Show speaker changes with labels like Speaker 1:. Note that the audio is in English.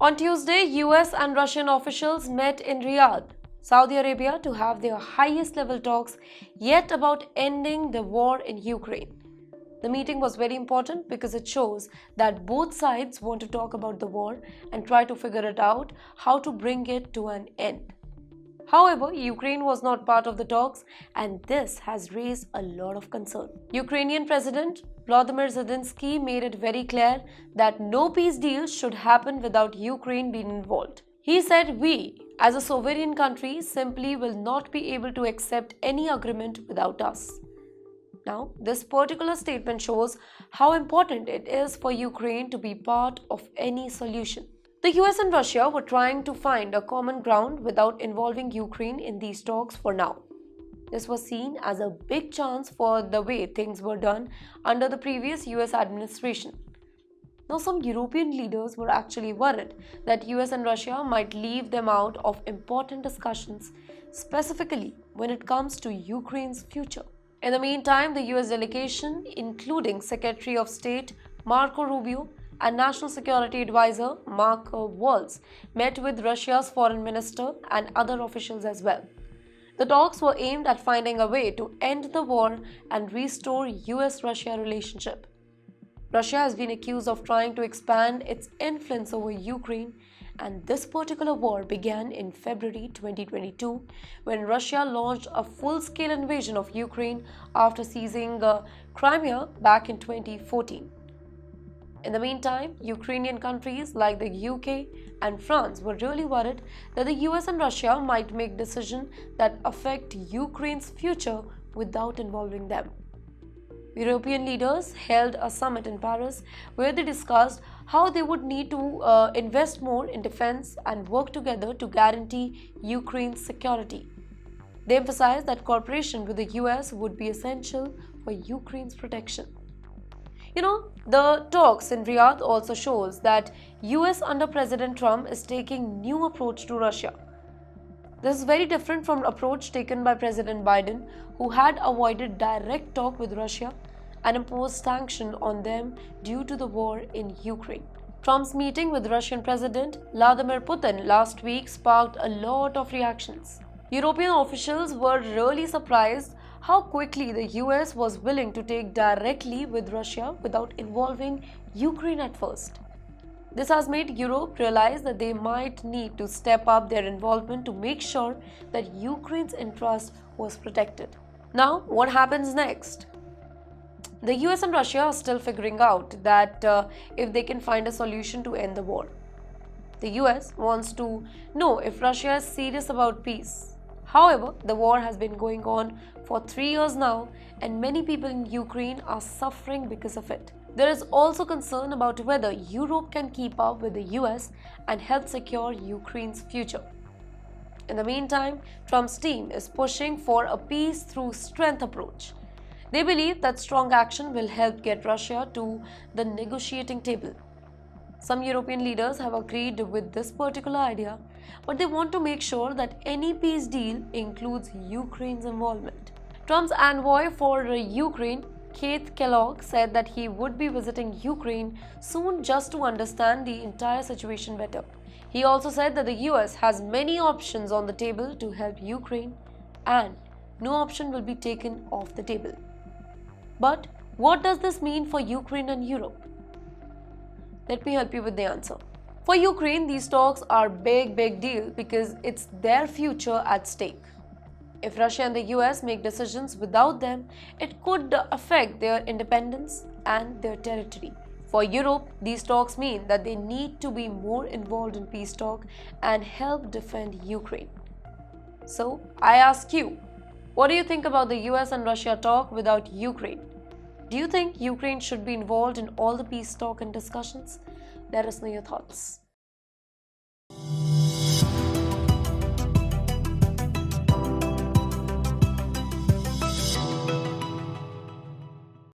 Speaker 1: On Tuesday, US and Russian officials met in Riyadh, Saudi Arabia, to have their highest level talks yet about ending the war in Ukraine. The meeting was very important because it shows that both sides want to talk about the war and try to figure it out how to bring it to an end. However, Ukraine was not part of the talks, and this has raised a lot of concern. Ukrainian President Volodymyr Zelensky made it very clear that no peace deal should happen without Ukraine being involved. He said, "We, as a sovereign country, simply will not be able to accept any agreement without us." Now, this particular statement shows how important it is for Ukraine to be part of any solution. The US and Russia were trying to find a common ground without involving Ukraine in these talks for now. This was seen as a big chance for the way things were done under the previous US administration. Now, some European leaders were actually worried that US and Russia might leave them out of important discussions, specifically when it comes to Ukraine's future. In the meantime, the US delegation, including Secretary of State Marco Rubio and National Security Advisor Mark Waltz, met with Russia's foreign minister and other officials as well. The talks were aimed at finding a way to end the war and restore US-Russia relationship. Russia has been accused of trying to expand its influence over Ukraine, and this particular war began in February 2022 when Russia launched a full-scale invasion of Ukraine after seizing Crimea back in 2014. In the meantime, Ukrainian countries like the UK and France were really worried that the US and Russia might make decisions that affect Ukraine's future without involving them. European leaders held a summit in Paris where they discussed how they would need to invest more in defense and work together to guarantee Ukraine's security. They emphasized that cooperation with the US would be essential for Ukraine's protection. The talks in Riyadh also shows that US under President Trump is taking new approach to Russia. This is very different from the approach taken by President Biden, who had avoided direct talk with Russia and imposed sanctions on them due to the war in Ukraine. Trump's meeting with Russian President Vladimir Putin last week sparked a lot of reactions. European officials were really surprised how quickly the US was willing to take directly with Russia without involving Ukraine at first. This has made Europe realize that they might need to step up their involvement to make sure that Ukraine's interest was protected. Now, what happens next? The US and Russia are still figuring out that if they can find a solution to end the war. The US wants to know if Russia is serious about peace. However, the war has been going on for 3 years now, and many people in Ukraine are suffering because of it. There is also concern about whether Europe can keep up with the US and help secure Ukraine's future. In the meantime, Trump's team is pushing for a peace through strength approach. They believe that strong action will help get Russia to the negotiating table. Some European leaders have agreed with this particular idea, but they want to make sure that any peace deal includes Ukraine's involvement. Trump's envoy for Ukraine, Keith Kellogg, said that he would be visiting Ukraine soon just to understand the entire situation better. He also said that the US has many options on the table to help Ukraine, and no option will be taken off the table. But what does this mean for Ukraine and Europe? Let me help you with the answer. For Ukraine, these talks are big deal because it's their future at stake. If Russia and the US make decisions without them, it could affect their independence and their territory. For Europe, these talks mean that they need to be more involved in peace talk and help defend Ukraine. So, I ask you, what do you think about the US and Russia talk without Ukraine? Do you think Ukraine should be involved in all the peace talk and discussions? Let us know your thoughts.